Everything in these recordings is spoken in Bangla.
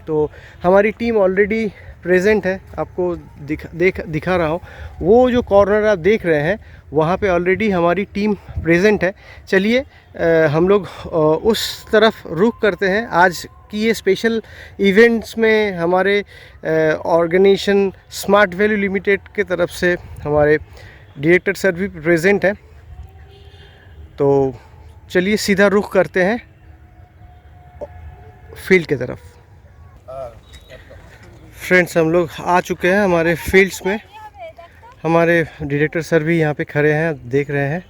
तो हमारी टीम ऑलरेडी प्रेजेंट है, आपको दिखा रहा हूँ। वो जो कॉर्नर आप देख रहे हैं वहाँ पे ऑलरेडी हमारी टीम प्रेजेंट है। चलिए हम लोग उस तरफ रुख करते हैं। आज कि ये स्पेशल इवेंट्स में हमारे ऑर्गेनाइजेशन स्मार्ट वैल्यू लिमिटेड के तरफ से हमारे डायरेक्टर सर भी प्रेजेंट हैं। तो चलिए सीधा रुख करते हैं फील्ड की तरफ। फ्रेंड्स, हम लोग आ चुके हैं हमारे फील्ड्स में। हमारे डायरेक्टर सर भी यहाँ पे खड़े हैं, देख रहे हैं,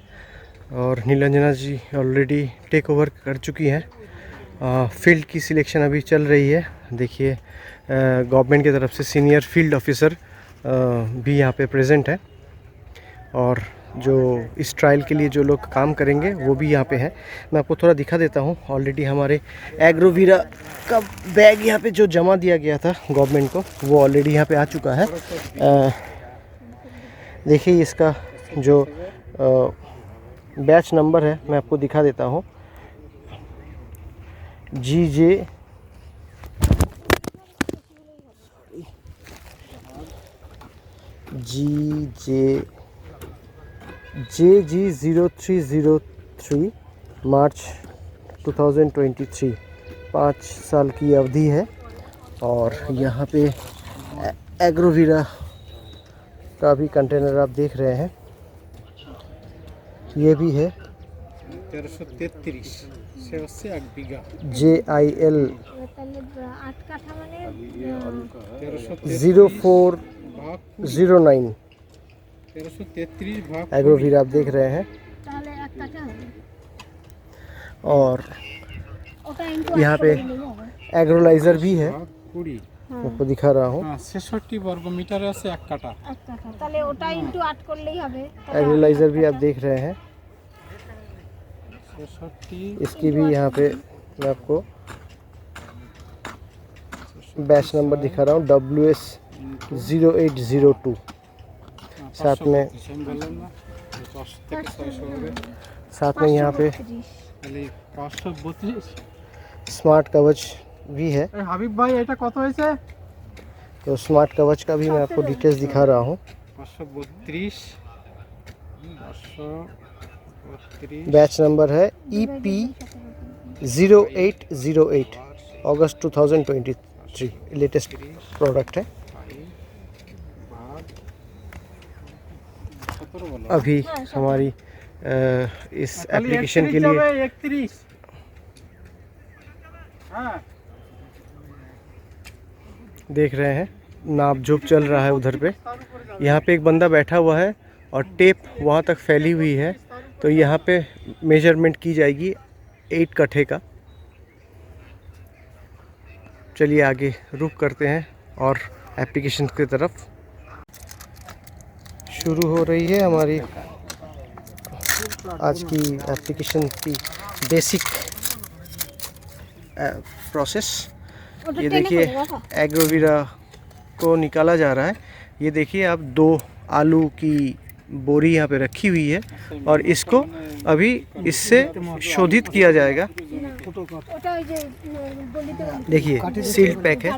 और नीलांजना जी ऑलरेडी टेक ओवर कर चुकी हैं। फील्ड की सिलेक्शन अभी चल रही है। देखिए गवर्नमेंट की तरफ से सीनियर फील्ड ऑफिसर भी यहाँ पे प्रेजेंट है, और जो इस ट्रायल के लिए जो लोग काम करेंगे वो भी यहाँ पे हैं। मैं आपको थोड़ा दिखा देता हूँ। ऑलरेडी हमारे एग्रोवीरा का बैग यहाँ पे जो जमा दिया गया था गवर्नमेंट को, वो ऑलरेडी यहाँ पे आ चुका है। देखिए इसका जो बैच नंबर है मैं आपको दिखा देता हूँ। GJ JG0303 मार्च 2023, 5 साल की अवधि है। और यहाँ पे एग्रोवीरा का भी कंटेनर आप देख रहे हैं, ये भी है 1333 से उससे 8 बीघा JIL 0409 1333 भाग एग्रोवीरा आप देख रहे हैं। और यहाँ पे एग्रोलाइजर भी है, आपको दिखा रहा हूँ। 66 वर्ग मीटर আছে 1 কাঠা। তাহলে ওটা ইনটু 8 করলেই হবে। एग्रोलाइजर भी आप देख रहे हैं। 66 इसकी भी यहाँ पे मैं आपको बैच नंबर दिखा रहा हूँ, WS 0802। साथ में यहाँ पे 532 स्मार्ट कवच भी है। হাবিব ভাই এটা কত হয়েছে? तो स्मार्ट कवच का भी मैं आपको डिटेल्स दिखा रहा हूँ। 532 532 बैच नंबर है EP 0808, अगस्त 2023, लेटेस्ट प्रोडक्ट है। अभी हमारी इस एप्लीकेशन के लिए 31 हाँ देख रहे हैं नाप जोप चल रहा है उधर पे। यहाँ पे एक बंदा बैठा हुआ है और टेप वहाँ तक फैली हुई है, तो यहाँ पे मेजरमेंट की जाएगी 8 कट्ठे का। चलिए आगे रुक करते हैं और एप्लीकेशन की तरफ। शुरू हो रही है हमारी आज की एप्लीकेशन की बेसिक प्रोसेस। ये देखिए एग्रोवीरा को निकाला जा रहा है। ये देखिए आप 2 आलू की बोरी यहाँ पे रखी हुई है, और इसको अभी इससे शोधित किया जाएगा। देखिए सील्ड पैक है।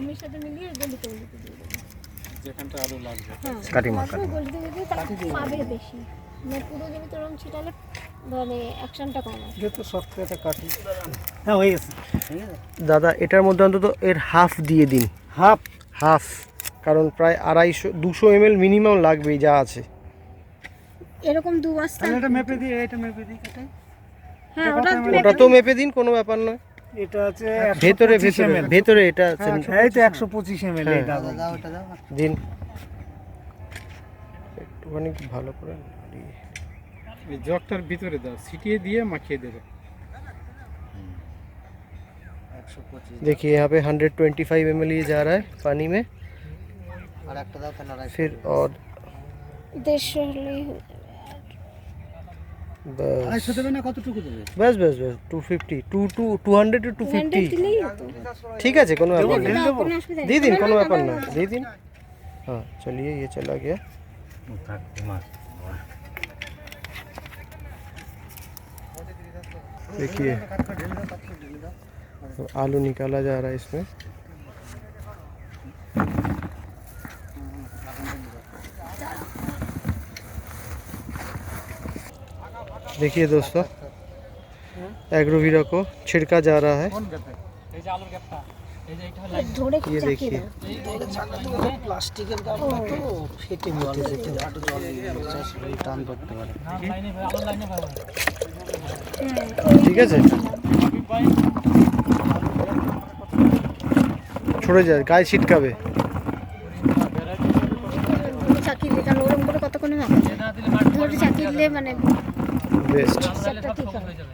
কাটি মার কাটি পাবে বেশি না পুরো জমি তো রং ছিটালে মানে অ্যাকশনটা কম হয় যেহেতু সফটওয়্যারটা কাটি হ্যাঁ হয়ে গেছে দাদা এটার মধ্যে অন্তত এর হাফ দিয়ে দিন। হাফ কারণ প্রায় 250 ml মিনিমাম লাগবে যা আছে। এরকম 2 বস্তা এটা মেপে দিই, এটা মেপে দিই কাটাই। হ্যাঁ ওটা তো মেপে দিন, কোনো ব্যাপার নয়। এটা আছে ভেতরে ভেতরে এটা আছে, এই তো 125 ml এটা দাও ওটা দাও দিন একটুখানি ভালো করে। এই জগটার ভিতরে দাও, ছিটিয়ে দিয়ে মাখিয়ে দেবে। 125 देखिए यहाँ पे 125 ml ये जा रहा है पानी में, আর একটা দাও তাহলে फिर और 150 হলেই হবে। बस দেবে না, কতটুকু দেবে? बस बस बस 250 200 to 250 দিলেই হতো। ठीक है কোনো ব্যাপার না, কোনো অসুবিধা নেই। दे दिन কোনো ব্যাপার না, दे दिन। हाँ चलिए ये चला गया। देखिए आलू निकाला जा रहा है इसमें। देखिए दोस्तों, एग्रोवीरा को छिड़का जा रहा है। কোন গেপে এই যে আলুর গেপটা এই যে এটা হলো ধরে ये চাকিয়ে देखिए, দাও। প্লাস্টিকের কাপড় তো ফেটে জল যেতে হাঁটু জল শরীর টান করতে পারে। লাইনে ভাই আলুর লাইনে ভাই হ্যাঁ, ঠিক আছে, ছড়ে যায়, গায়ে ছিটকাবে। ধরে চাকিয়ে দিলে, কারণ ওরম করে কতক্ষণে হবে। না দিলে মাটি ধরে চাকিয়ে দিলে মানে बेस्ट। হিসাবটা ঠিক হবে। হয়ে যাবে।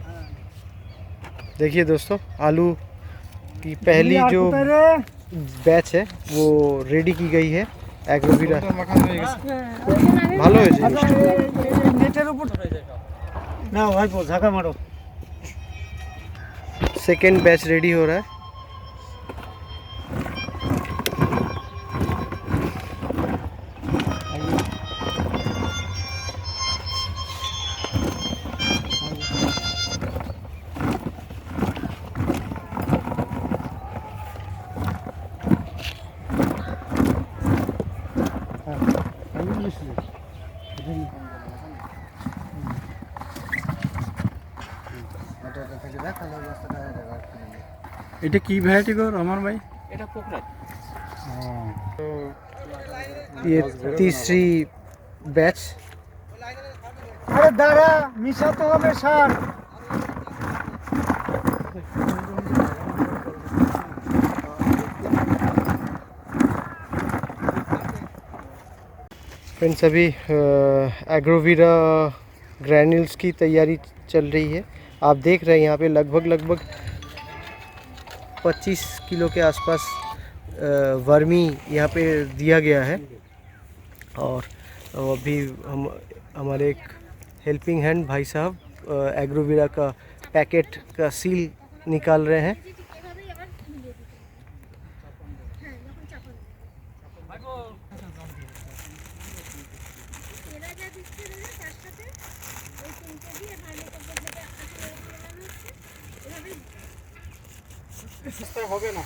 देखिए दोस्तों, आलू की पहली जो बैच है वो रेडी की गई है एग्रोवीरा। মাখানো হয়ে গেছে হ্যাঁ, ওই জন্য আমি ভালো হয়েছে জিনিসটা। নেটের উপর না ভাই ঝাঁকা মারো। सेकेंड बैच रेडी हो रहा है। এটা কি ভ্যারাইটি গো রহমান ভাই? এটা পোকরা। ये तीसरी बैच। আরে দাঁড়া মিশাতে হবে সার। फ्रेंड्स, अभी एग्रोवीरा ग्रैन्यूल्स की तैयारी चल रही है। आप देख रहे हैं यहाँ पे लगभग 25 किलो के आसपास वर्मी यहाँ पे दिया गया है। और अभी हम हमारे एक हेल्पिंग हैंड भाई साहब एग्रोवीरा का पैकेट का सील निकाल रहे हैं। এভাবেই আবার মিলিয়ে দিতে হবে। হ্যাঁ, যখন চাপানো এরা যা দিচ্ছে না তার সাথে ওই 3 কেজি আর ভালো করে যেটা আসলে মেলানো হচ্ছে এভাবেই চেষ্টা হবে না।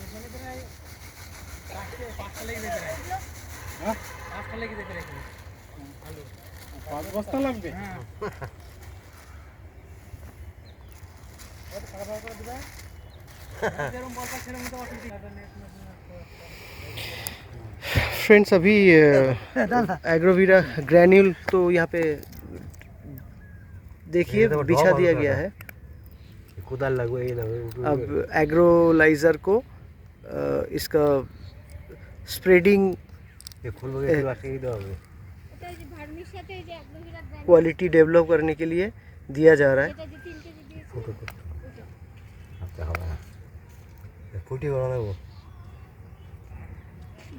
এখানে প্রায় 5টা লেগে যেতে পারে। হ্যাঁ 5টা লেগে যেতে পারে। আলু 5 বস্তা লাগবে। হ্যাঁ কত টাকা দাও করে দিবা? যেরকম বলতা সেরকম তো অসুবিধা নেই। फ्रेंड्स, अभी एग्रोवीरा ग्रैन्यूल तो यहाँ पे देखिए बिछा दिया गया है। কোদাল লাগবে এই না अब एग्रोलाइजर को इसका स्प्रेडिंग এই ফুলগুলো একটু আটকে দিতে হবে। এটা যে ভার্মির সাথে এই যে অ্যাগ্রোভিরা গ্র্যান্ড क्वालिटी डेवलप करने के लिए दिया जा रहा है। এটা যে 3 কেজি দিয়েছে আচ্ছা হবে না ফুটি করা নেব।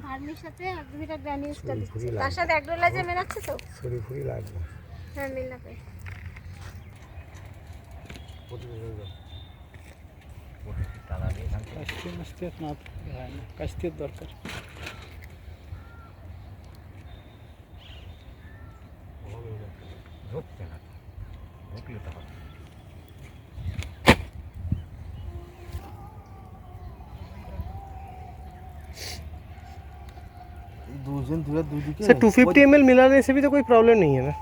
ভার্মির সাথে অ্যাগ্রোভিরা গ্র্যানিউলসটা দিচ্ছে, তার সাথে অ্যাগ্রোলাইজার মেলাচ্ছে তো। ছড়ি ফুটি লাগবে। হ্যাঁ, মেলাবে। কাস্তে না হয় না, কাস্তের দরকার। ঢুকছে না ঢুকলে তো হবে। দুজন দূরে দুদিকে सर 250 ml मिलाने से भी तो कोई प्रॉब्लम नहीं है ना?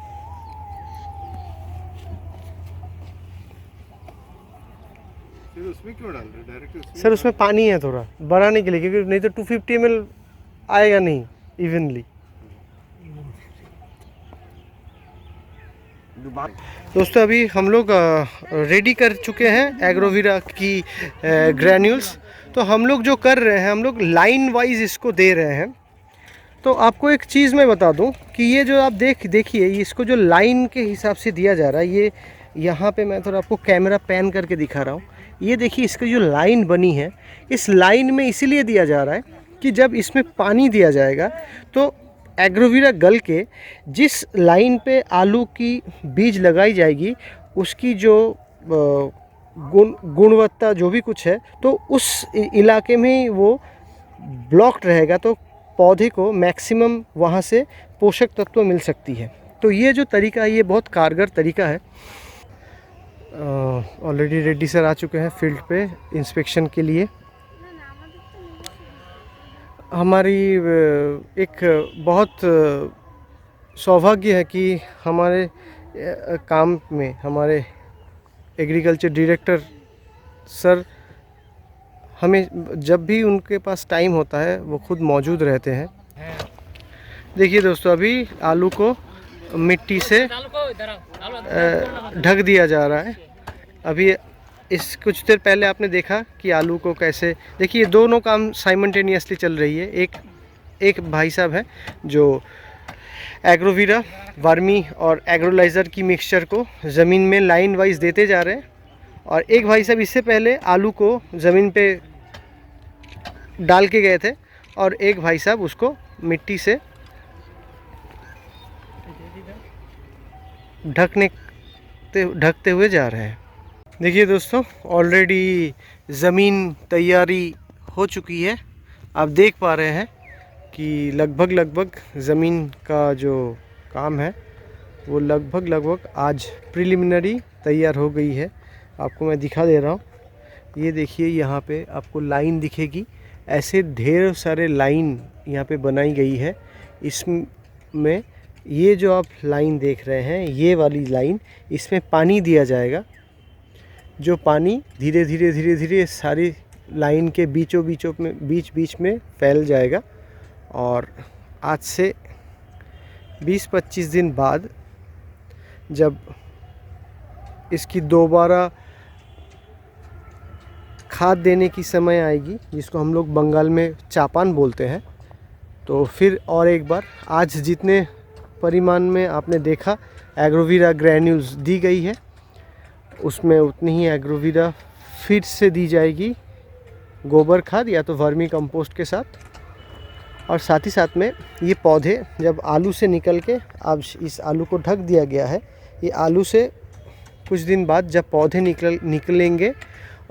फिर उसमें क्यों डाल रहे हो डायरेक्ट उसमें? सर उसमें पानी है थोड़ा बढ़ाने के लिए, क्योंकि नहीं तो 250 ml आएगा नहीं इवनली। दोस्तों, अभी हम लोग रेडी कर चुके हैं एग्रोवीरा की ग्रैन्यूल्स। तो हम लोग जो कर रहे हैं, हम लोग लाइन वाइज इसको दे रहे हैं। तो आपको एक चीज़ मैं बता दूं कि ये जो आप देखिए इसको जो लाइन के हिसाब से दिया जा रहा है, ये यहाँ पे मैं थोड़ा आपको कैमरा पैन करके दिखा रहा हूँ। ये देखिए इसकी जो लाइन बनी है, इस लाइन में इसीलिए दिया जा रहा है कि जब इसमें पानी दिया जाएगा तो एग्रोवीरा गल के जिस लाइन पे आलू की बीज लगाई जाएगी उसकी जो गुणवत्ता जो भी कुछ है तो उस इलाके में वो ब्लॉक्ड रहेगा, तो पौधे को मैक्सिमम वहाँ से पोषक तत्व मिल सकती है। तो ये जो तरीका है ये बहुत कारगर तरीका है। ऑलरेडी रेड्डी सर आ चुके हैं फील्ड पे इंस्पेक्शन के लिए। हमारी एक बहुत सौभाग्य है कि हमारे काम में हमारे एग्रीकल्चर डायरेक्टर सर हमें जब भी उनके पास टाइम होता है वो खुद मौजूद रहते हैं। देखिए दोस्तों, अभी आलू को मिट्टी से ढक दिया जा रहा है। अभी इस कुछ देर पहले आपने देखा कि आलू को कैसे, देखिए दोनों काम साइमल्टेनियसली चल रही है। एक भाई साहब हैं जो एग्रोवीरा, वर्मी और एग्रोलाइज़र की मिक्सचर को ज़मीन में लाइन वाइज देते जा रहे हैं, और एक भाई साहब इससे पहले आलू को ज़मीन पे डाल के गए थे, और एक भाई साहब उसको मिट्टी से ढकते हुए जा रहे हैं। देखिए दोस्तों, ऑलरेडी ज़मीन तैयारी हो चुकी है। आप देख पा रहे हैं कि लगभग ज़मीन का जो काम है वो लगभग आज प्रिलिमिनरी तैयार हो गई है। आपको मैं दिखा दे रहा हूँ। ये देखिए, यहाँ पे आपको लाइन दिखेगी, ऐसे ढेर सारे लाइन यहाँ पे बनाई गई है। इसमें ये जो आप लाइन देख रहे हैं, ये वाली लाइन, इसमें पानी दिया जाएगा, जो पानी धीरे धीरे सारी लाइन के बीच में फैल जाएगा। और आज से 20-25 दिन बाद जब इसकी दोबारा खाद देने की समय आएगी, जिसको हम लोग बंगाल में चापान बोलते हैं, तो फिर और एक बार आज जितने परिमाण में आपने देखा एग्रोवीरा ग्रैन्यूल्स दी गई है, उसमें उतनी ही एग्रोवीरा फिर से दी जाएगी गोबर खाद या तो वर्मी कंपोस्ट के साथ। और साथ ही साथ में ये पौधे जब आलू से निकल के, अब इस आलू को ढक दिया गया है, ये आलू से कुछ दिन बाद जब पौधे निकलेंगे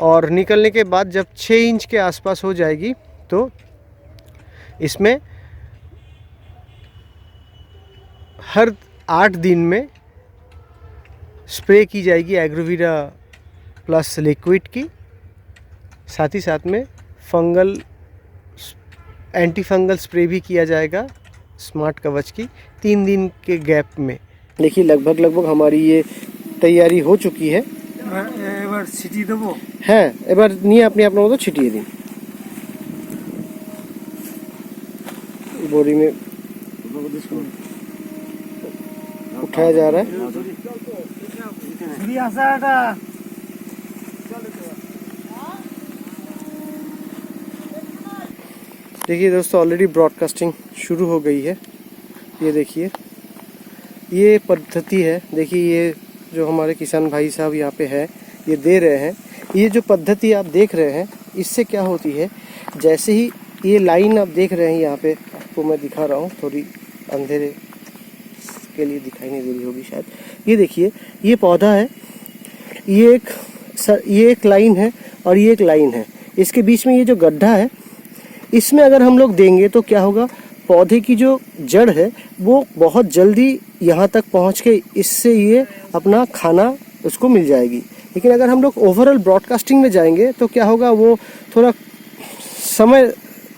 और निकलने के बाद जब 6 इंच के आसपास हो जाएगी, तो इसमें हर 8 दिन में स्प्रे की जाएगी एग्रोवीरा प्लस लिक्विड की। साथ ही साथ में एंटी फंगल स्प्रे भी किया जाएगा स्मार्ट कवच की 3 दिन के गैप में। देखिए लगभग हमारी ये तैयारी हो चुकी है। এবার ছিটিয়ে দেবো। হ্যাঁ, এবার নিয়ে আপনি আপনার মতো ছিটিয়ে দিন। बोरी में उठाया जा रहा है। ছুরি আছে এটা। देखिए दोस्तों, ऑलरेडी ब्रॉडकास्टिंग शुरू हो गई है। ये देखिए, ये पद्धति है। देखिए ये जो हमारे किसान भाई साहब यहाँ पे है, ये दे रहे हैं। ये जो पद्धति आप देख रहे हैं, इससे क्या होती है, जैसे ही ये लाइन आप देख रहे हैं यहाँ पे, आपको मैं दिखा रहा हूँ, थोड़ी अंधेरे के लिए दिखाई नहीं दे रही होगी शायद। ये देखिए, ये पौधा है, ये एक लाइन है और ये एक लाइन है। इसके बीच में ये जो गड्ढा है, इसमें अगर हम लोग देंगे तो क्या होगा, पौधे की जो जड़ है वो बहुत जल्दी यहाँ तक पहुँच के इससे ये अपना खाना उसको मिल जाएगी। लेकिन अगर हम लोग ओवरऑल ब्रॉडकास्टिंग में जाएंगे तो क्या होगा, वो थोड़ा समय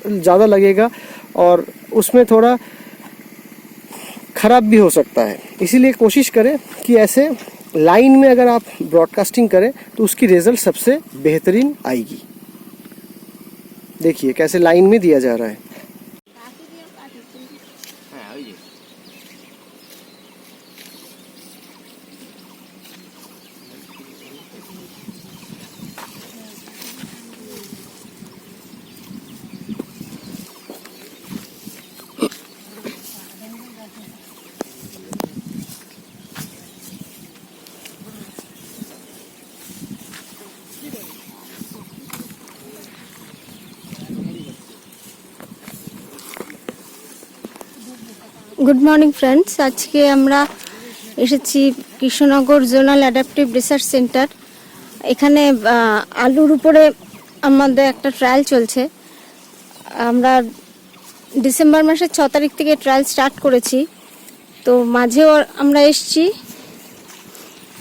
ज़्यादा लगेगा और उसमें थोड़ा ख़राब भी हो सकता है। इसीलिए कोशिश करें कि ऐसे लाइन में अगर आप ब्रॉडकास्टिंग करें तो उसकी रिज़ल्ट सबसे बेहतरीन आएगी। देखिए कैसे लाइन में दिया जा रहा है। গুড মর্নিং ফ্রেন্ডস, আজকে আমরা এসেছি Krishnanagar zonal adaptive research centre. এখানে আলুর উপরে আমাদের একটা ট্রায়াল চলছে। আমরা ডিসেম্বর মাসের 6 তারিখ থেকে ট্রায়াল স্টার্ট করেছি, তো মাঝেও আমরা এসেছি।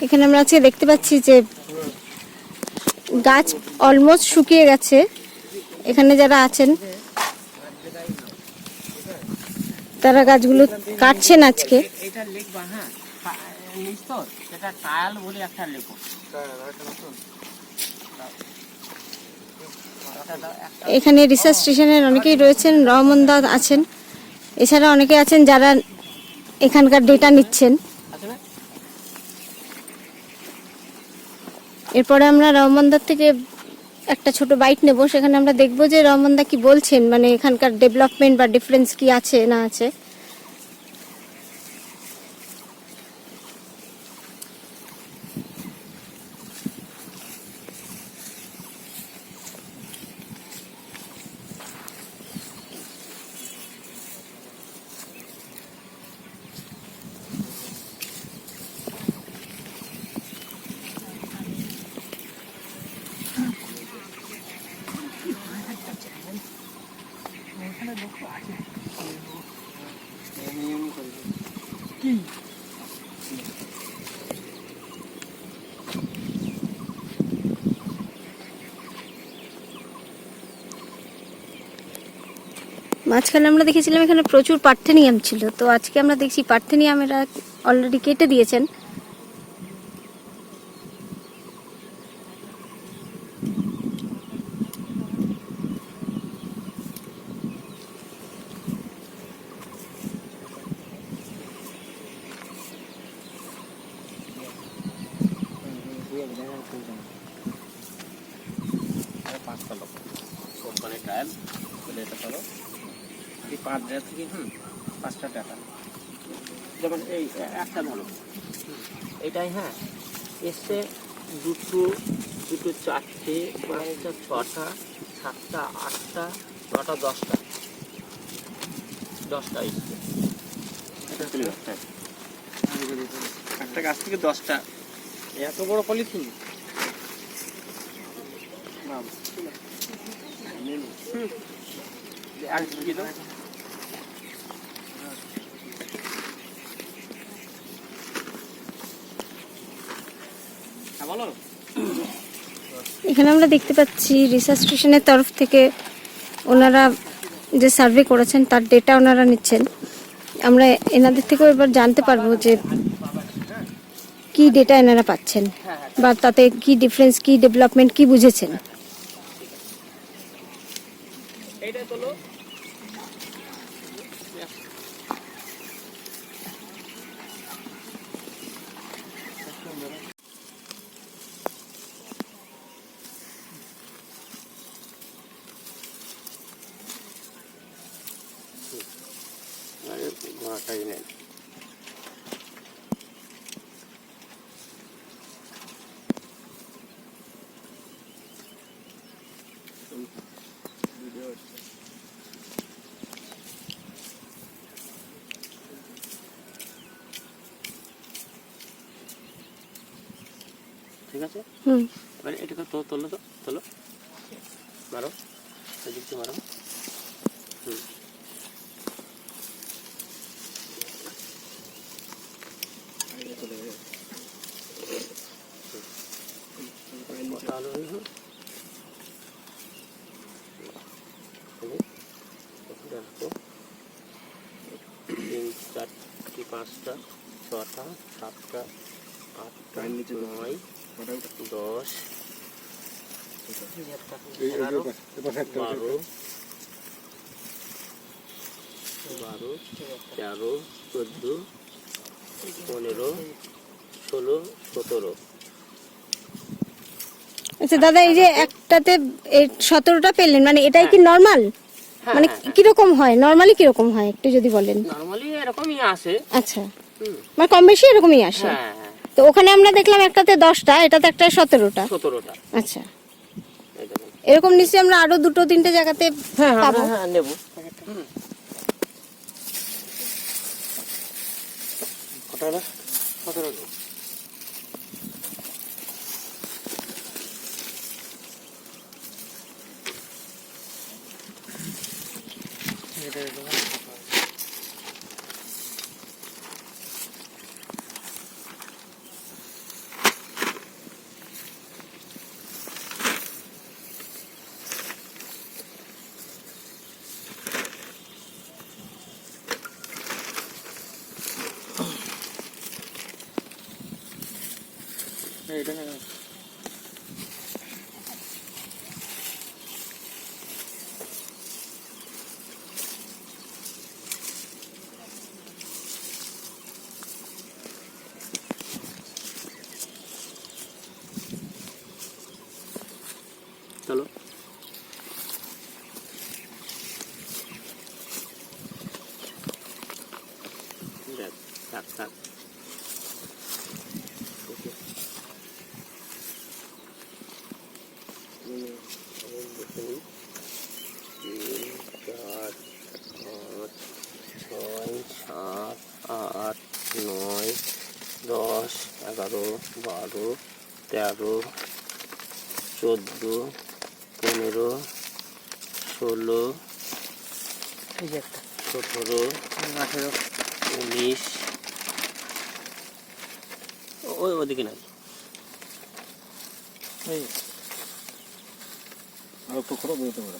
এখানে আমরা আজকে দেখতে পাচ্ছি যে গাছ অলমোস্ট শুকিয়ে গেছে। এখানে যারা আছেন তারা গাছগুলো কাটছেন আজকে। নিস তো সেটা ট্রায়াল বলে একটা লেখো। এখানে রিসার্চ স্টেশনের অনেকেই রয়েছেন, রহমান দা আছেন, এছাড়া অনেকে আছেন যারা এখানকার ডেটা নিচ্ছেন। আছে না? এরপরে আমরা রহমানদার থেকে একটা ছোট বাইট নেব, সেখানে আমরা দেখব যে রহমানদা কি বলছেন, মানে এখানকার ডেভেলপমেন্ট বা ডিফারেন্স কি আছে না আছে। মাঝখানে আমরা দেখেছিলাম এখানে প্রচুর পার্থেনিয়াম ছিল, তো আজকে আমরা দেখছি পার্থেনিয়াম এরা অলরেডি কেটে দিয়েছেন। পাঁচটা লোক কোম্পানি ট্রায়াল বলে এটা করো, এই 5 ডেটা থেকে 5টা ডাটা, যেমন এই একটা ধরো এটাই, হ্যাঁ এসছে দুটো 4টে 5টা 6টা 7টা 8টা 9টা 10টা এসছে। একটা গাছ থেকে 10টা, এত বড় পলিথিন। বলো, এখানে আমরা দেখতে পাচ্ছি রিসার্চ স্টেশনের তরফ থেকে ওনারা যে সার্ভে করেছেন তার ডেটা ওনারা নিচ্ছেন। আমরা এনাদের থেকেও এবার জানতে পারবো যে কি ডেটা এনারা পাচ্ছেন বা তাতে কি ডিফারেন্স, কি ডেভেলপমেন্ট, কি বুঝেছেন। এইটা তোলো। ঘোড়াটাই নেই। ঠিক আছে, এবারে এটাকে তোলো, তো তোলো, মারো এদিকে মারো। দেখো 3 4 5টা 6টা 7টা 8টা 9 10 11 12 13 14 15 16 17। আচ্ছা দাদা, এই যে একটাতে 17টা পেলেন, মানে এটাই কি নরমাল? মানে কিরকম হয় নরমালি, কিরকম হয় একটু যদি বলেন। নরমালি এরকমই আসে। আচ্ছা, মানে কম বেশি এরকমই আসে। হ্যাঁ, তো ওখানে আমরা দেখলাম একটাতে 10টা, এটাতে একটা 17টা। আচ্ছা, এরকম নিশ্চয়ই আমরা আরো 2-3টে জায়গাতে পাবো। হ্যাঁ নেব। এটা না চলো থাক থাক চার পাঁচ ছয় সাত আট নয় 10 11 12 13 14 15 16 17 18 19 ওই ওদিকে নাই আর তো খরচ হতে পারে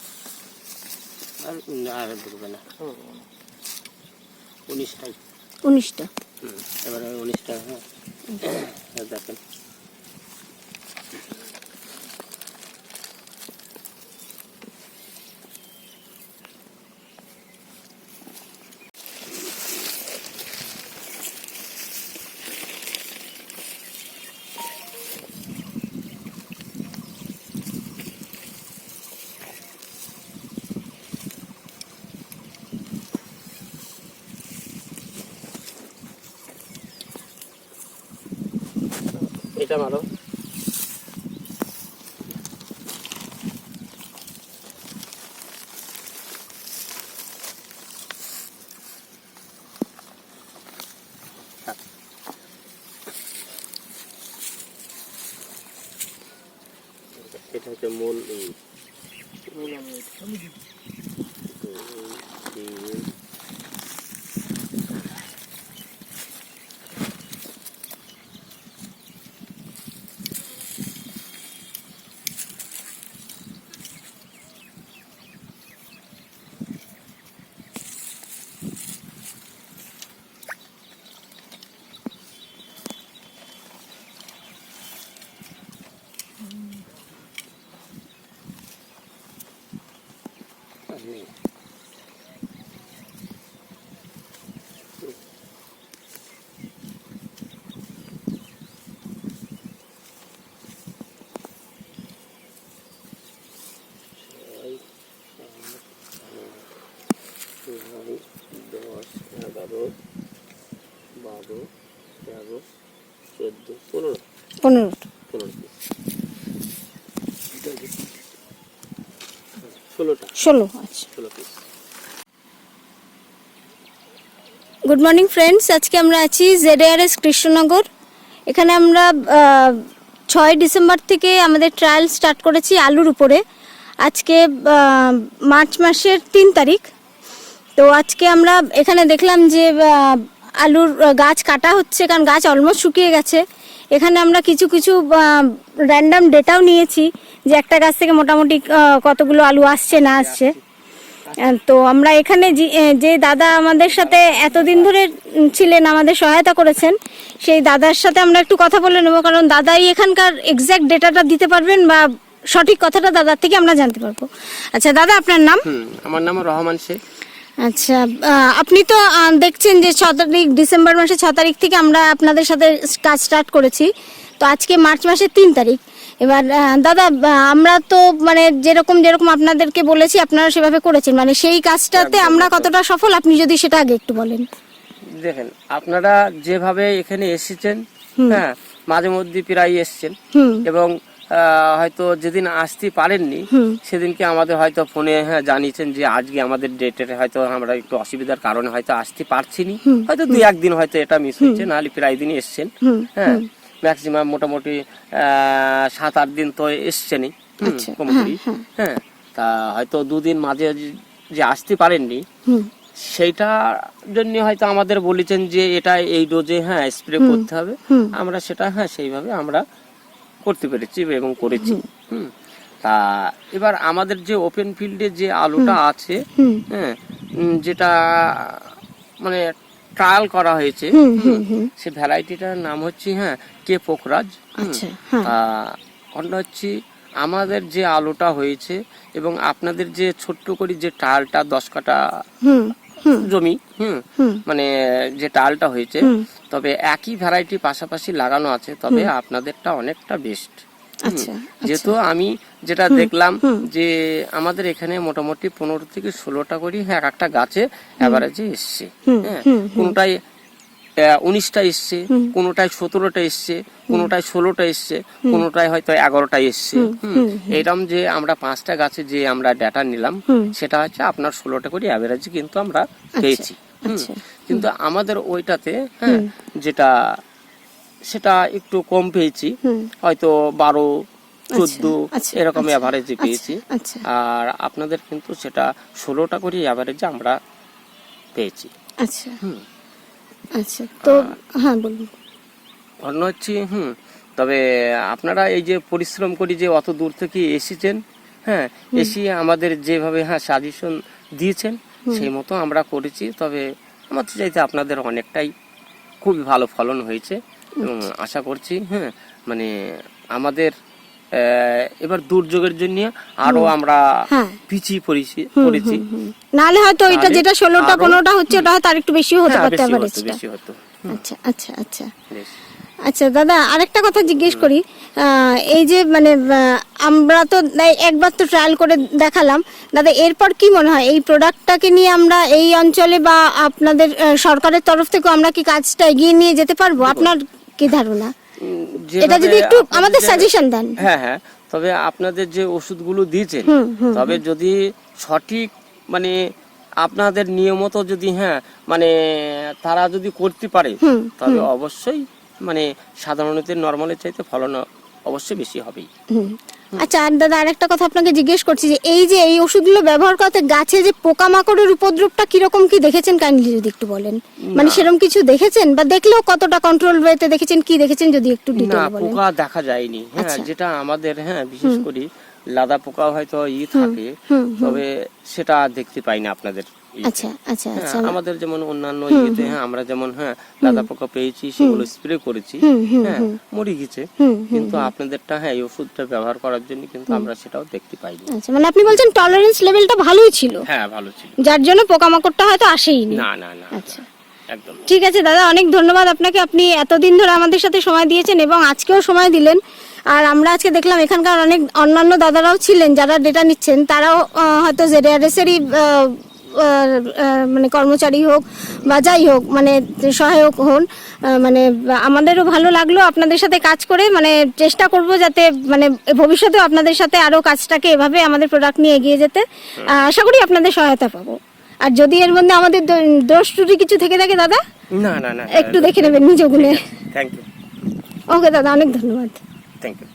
আর আর ঢুকবে না 19টাই 19টা। এবারে 19টা হ্যাঁ দেখেন এটা মারো এটা হচ্ছে মূল ষোলো। আচ্ছা, গুড মর্নিং ফ্রেন্ডস, আজকে আমরা আছি ZARS কৃষ্ণনগর। এখানে আমরা 6 ডিসেম্বর থেকে আমাদের ট্রায়াল স্টার্ট করেছি আলুর উপরে। আজকে মার্চ মাসের 3 তারিখ। তো আজকে আমরা এখানে দেখলাম যে আলুর গাছ কাটা হচ্ছে, কারণ গাছ অলমোস্ট শুকিয়ে গেছে। এখানে আমরা কিছু কিছু র্যান্ডাম ডেটাও নিয়েছি যে একটা গাছ থেকে মোটামুটি কতগুলো আলু আসছে না আসছে। তো আমরা এখানে যে দাদা আমাদের সাথে এতদিন ধরে ছিলেন, আমাদের সহায়তা করেছেন, সেই দাদার সাথে আমরা একটু কথা বলে নেবো, কারণ দাদাই এখানকার এক্স্যাক্ট ডেটাটা দিতে পারবেন বা সঠিক কথাটা দাদার থেকে আমরা জানতে পারবো। আচ্ছা দাদা, আপনার নাম? আমার নাম রহমান শেখ। আচ্ছা, আপনি তো দেখছেন যে 6 তারিখ ডিসেম্বর মাসে 6 তারিখ থেকে আমরা আপনাদের সাথে কাজ স্টার্ট করেছি। তো আজকে মার্চ মাসের 3 তারিখ। এবার দাদা, আমরা তো মানে যেরকম আপনাদেরকে বলেছি আপনারা সেভাবে করেছেন, মানে সেই কাজটাতে আমরা কতটা সফল আপনি যদি সেটা আগে একটু বলেন। দেখেন, আপনারা যেভাবে এখানে এসেছেন, হ্যাঁ মাঝে মধ্যে প্রায় এসছেন, এবং হয়তো যেদিন আসতে পারেননি সেদিনকে আমাদের হয়তো ফোনে জানিয়েছেন যে আজকে আমাদের ডেটের হয়তো আমরা একটু অসুবিধার কারণে হয়তো আসতে পারছি নি, হয়তো 2-1 দিন হয়তো এটা মিস হয়েছে, নাহলে প্রায় দিনই এসছেন। হ্যাঁ, ম্যাক্সিমাম মোটামুটি 7-8 দিন তো এসছেনই কমপ্লি। হ্যাঁ, তা হয়তো 2 দিন মাঝে যে আসতে পারেননি, সেইটা জন্য হয়তো আমাদের বলেছেন যে এটা এই ডোজে স্প্রে করতে হবে। আমরা সেটা সেইভাবে আমরা করতে পেরেছি এবং করেছি। তা এবার আমাদের যে ওপেন ফিল্ডে যে আলুটা আছে, হ্যাঁ, যেটা মানে ট্রায়াল করা হয়েছে, সে ভ্যারাইটিটার নাম হচ্ছে কে পোখরাজ। আচ্ছা, হ্যাঁ। অন্য হচ্ছে আমাদের যে আলুটা হয়েছে এবং আপনাদের যে ছোট্ট করে যে টালটা 10 কাঠা জমি, মানে যে টালটা হয়েছে, তবে একই ভ্যারাইটি পাশাপাশি লাগানো আছে, তবে আপনাদেরটা অনেকটা বেস্ট। আচ্ছা, যেহেতু আমি যেটা দেখলাম যে আমাদের এখানে মোটামুটি 15 থেকে 16টা করে এক একটা গাছে এভারেজে এসছে, কোনটাই 19টা এসছে, কোনটায় 17টা এসছে, কোনটায় 16টা এসছে, কোনটায় হয়তো 11টা এসছে। এইরকম যে আমরা 5টা গাছে যে আমরা ডাটা নিলাম, সেটা হচ্ছে আপনার 16টা করে অ্যাভারেজ কিন্তু আমরা পেয়েছি। কিন্তু আমাদের ওইটাতে যেটা সেটা একটু কম পেয়েছি, হয়তো 12-14 এরকম অ্যাভারেজে পেয়েছি। আর আপনাদের কিন্তু সেটা 16টা করে অ্যাভারেজে আমরা পেয়েছি। আচ্ছা, আচ্ছা, তো হ্যাঁ বলুন। অন্য হচ্ছে তবে আপনারা এই যে পরিশ্রম করে যে অত দূর থেকে এসেছেন, এসে আমাদের যেভাবে সাজেশন দিয়েছেন সেই মতো আমরা করেছি। তবে আমার চাইতে আপনাদের অনেকটাই খুবই ভালো ফলন হয়েছে এবং আশা করছি মানে আমাদের এবার দুর্যোগের জন্য আরো আমরা পিছিয়ে পড়েছি, নাহলে হয়তো এটা যেটা 16টা 15টা হচ্ছে ওটা হয়তো আরেকটু বেশি হতে পারত এভারেজটা। আচ্ছা, আচ্ছা, আচ্ছা, আচ্ছা দাদা, আরেকটা কথা জিজ্ঞেস করি। এই যে মানে আমরা তো একবার তো ট্রায়াল করে দেখালাম দাদা, এরপর কি মনে হয় এই প্রোডাক্টটাকে নিয়ে আমরা এই অঞ্চলে বা আপনাদের সরকারের তরফ থেকে আমরা কি কাজটা এগিয়ে নিয়ে যেতে পারবো? আপনার কি ধারণা, এটা যদি একটু আমাদের সাজেশন দেন? হ্যাঁ, তবে আপনাদের যে ওষুধগুলো দিয়েছেন, তবে যদি সঠিক মানে আপনাদের নিয়মত যদি মানে তারা যদি করতে পারে, তবে অবশ্যই মানে সাধারণত নরমালের চাইতে ফলন অবশ্যই বেশি হবেই। আচ্ছা, আর দাদা আরেকটা কথা আপনাকে জিজ্ঞেস করছি, যে এই ওষুধগুলো ব্যবহার করতে গাছে যে পোকামাকড়ের উপদ্রবটা কিরকম কি দেখেছেন, কাইন্ডলি যদি একটু বলেন। মানে সেরকম কিছু দেখেছেন বা দেখলেও কতটা কন্ট্রোল ওয়েতে দেখেছেন, কি দেখেছেন যদি একটু ডিটেইলে বলেন। পোকা দেখা যায়নি, যেটা আমাদের বিশেষ করে লাদা পোকা হয়তো থাকে, তবে সেটা দেখতে পাই না আপনাদের। আচ্ছা, আচ্ছা, আচ্ছা, আমাদের যেমন অন্যান্য ইয়েতে আমরা যেমন লাদা পোকা পেয়েছি, সেগুলো স্প্রে করেছি, মরে গেছে, কিন্তু আপনাদেরটা এই ওষুধটা ব্যবহার করার জন্য কিন্তু আমরা সেটাও দেখতে পাইনি। আচ্ছা, মানে আপনি বলছেন টলারেন্স লেভেলটা ভালোই ছিল? হ্যাঁ, ভালো ছিল, যার জন্য পোকামাকড়টা হয়তো আসেইনি। না না না, আচ্ছা, একদম ঠিক আছে দাদা, অনেক ধন্যবাদ আপনাকে। আপনি এতদিন ধরে আমাদের সাথে সময় দিয়েছেন এবং আজকেও সময় দিলেন। আর আমরা আজকে দেখলাম এখানকার অনেক অন্যান্য দাদারাও ছিলেন যারা ডেটা নিচ্ছেন, তারাও হয়তো জেডিআরএসেরই মানে কর্মচারী হোক বা যাই হোক, মানে সহায়ক হন। মানে আমাদেরও ভালো লাগলো আপনাদের সাথে কাজ করে। মানে চেষ্টা করব যাতে মানে ভবিষ্যতেও আপনাদের সাথে আরও কাজটাকে এভাবে আমাদের প্রোডাক্ট নিয়ে এগিয়ে যেতে। আশা করি আপনাদের সহায়তা পাবো। আর যদি এর মধ্যে আমাদের দোষ ত্রুটি কিছু থেকে থাকে দাদা, না না না, একটু দেখে নেবেন নিজ গুণে। Thank you. ওকে দাদা, অনেক ধন্যবাদ। Thank you.